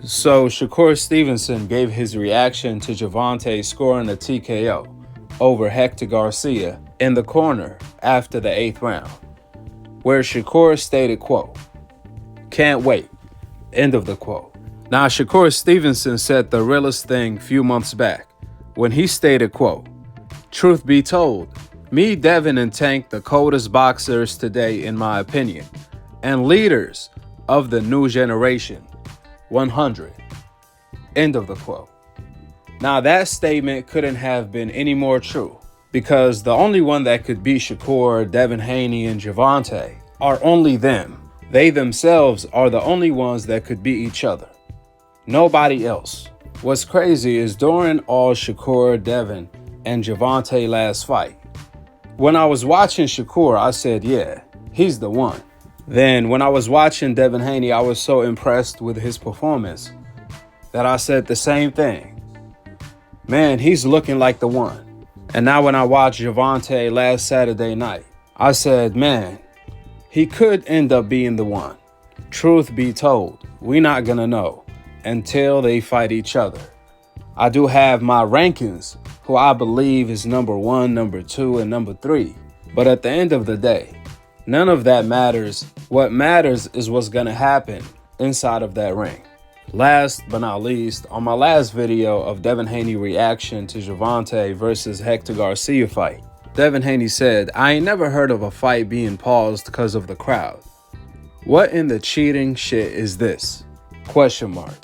So Shakur Stevenson gave his reaction to Gervonta scoring a TKO over Hector Garcia in the corner after the 8th round, where Shakur stated, quote, "Can't wait," end of the quote. Now, Shakur Stevenson said the realest thing a few months back when he stated, quote, "Truth be told, me, Devin, and Tank, the coldest boxers today in my opinion, and leaders of the new generation, 100, end of the quote. Now, that statement couldn't have been any more true, because the only one that could beat Shakur, Devin, Haney, and Gervonta are only them. They themselves are the only ones that could beat each other. Nobody else. What's crazy is during all Shakur, Devin, and Gervonta last fight, when I was watching Shakur, I said, yeah, he's the one. Then when I was watching Devin Haney, I was so impressed with his performance that I said the same thing. Man, he's looking like the one. And now when I watched Gervonta last Saturday night, I said, man, he could end up being the one. Truth be told, we're not going to know until they fight each other. I do have my rankings, who I believe is number 1, number 2, and number 3. But at the end of the day, none of that matters. What matters is what's going to happen inside of that ring. Last but not least, on my last video of Devin Haney reaction to Gervonta versus Hector Garcia fight, Devin Haney said, "I ain't never heard of a fight being paused because of the crowd. What in the cheating shit is this? Question mark."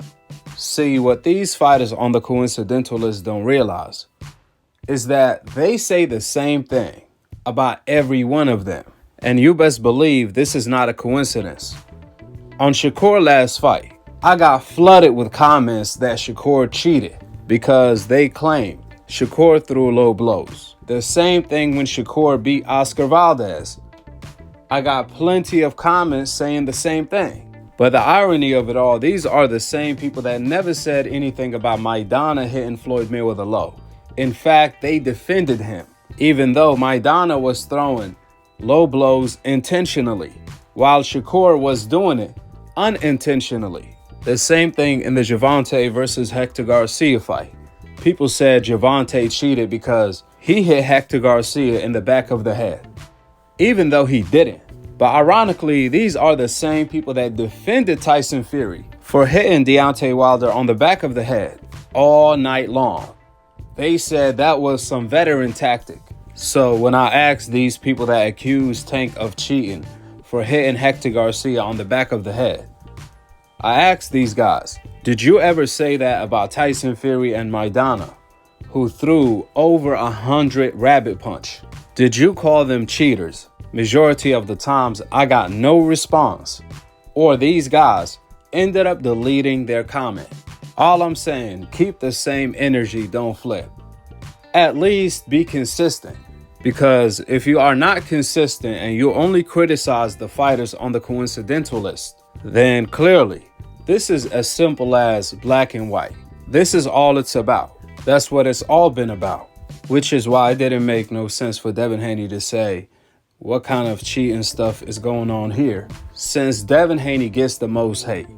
See, what these fighters on the coincidental list don't realize is that they say the same thing about every one of them. And you best believe this is not a coincidence. On Shakur last fight, I got flooded with comments that Shakur cheated because they claim Shakur threw low blows. The same thing when Shakur beat Oscar Valdez. I got plenty of comments saying the same thing. But the irony of it all, these are the same people that never said anything about Maidana hitting Floyd Mayweather low. In fact, they defended him, even though Maidana was throwing low blows intentionally, while Shakur was doing it unintentionally. The same thing in the Gervonta versus Hector Garcia fight. People said Gervonta cheated because he hit Hector Garcia in the back of the head, even though he didn't. But ironically, these are the same people that defended Tyson Fury for hitting Deontay Wilder on the back of the head all night long. They said that was some veteran tactic. So when I asked these people that accused Tank of cheating for hitting Hector Garcia on the back of the head, I asked these guys, did you ever say that about Tyson Fury and Maidana, who threw over 100 rabbit punch? Did you call them cheaters? Majority of the times, I got no response. Or these guys ended up deleting their comment. All I'm saying, keep the same energy, don't flip. At least be consistent. Because if you are not consistent and you only criticize the fighters on the coincidental list, then clearly, this is as simple as black and white. This is all it's about. That's what it's all been about. Which is why it didn't make no sense for Devin Haney to say, what kind of cheating stuff is going on here? Since Devin Haney gets the most hate.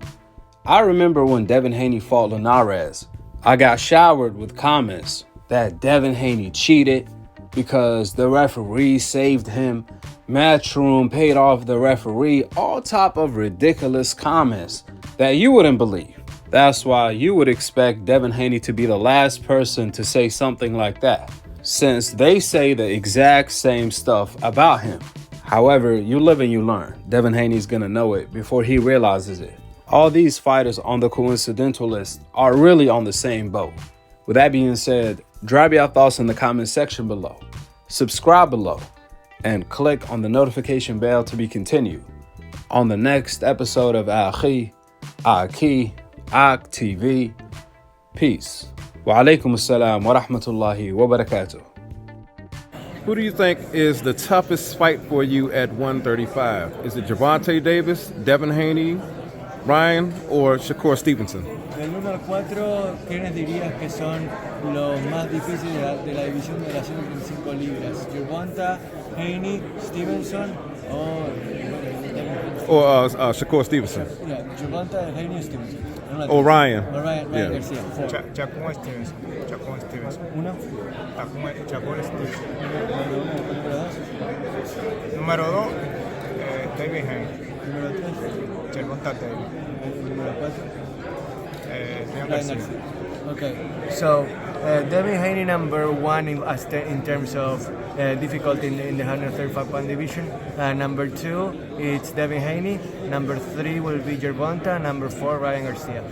I remember when Devin Haney fought Linares, I got showered with comments that Devin Haney cheated because the referee saved him. Matchroom paid off the referee. All type of ridiculous comments that you wouldn't believe. That's why you would expect Devin Haney to be the last person to say something like that, since they say the exact same stuff about him. However, you live and you learn. Devin Haney's gonna know it before he realizes it. All these fighters on the coincidental list are really on the same boat. With that being said, drop your thoughts in the comment section below. Subscribe below and click on the notification bell to be continued on the next episode of Akhi, Akhi TV. Peace. Wa alaikum assalam wa rahmatullahi wa barakatuh. Who do you think is the toughest fight for you at 135? Is it Gervonta Davis, Devin Haney, Ryan, or Shakur Stevenson? Del 1 al 4, ¿quiénes dirías que son los más difíciles de la división de las 135 libras? ¿Gervonta, Haney, Stevenson o Devin? Or Shakur Stevenson? Yeah, Gervonta, Haney, Stevenson. Or Ryan? Or Ryan Yeah. Garcia. 4. Shakur Stevenson. Shakur Stevenson. Uno. Shakur Stevenson. Número 2. Número 2, Devin Haney. Número 3. Gervonta Davis. Número 4. Ryan Ryan Garcia. Garcia. Okay, so Devin Haney number 1 in terms of difficulty in the 135-pound division. Number 2, it's Devin Haney. Number 3 will be Gervonta. Number 4, Ryan Garcia.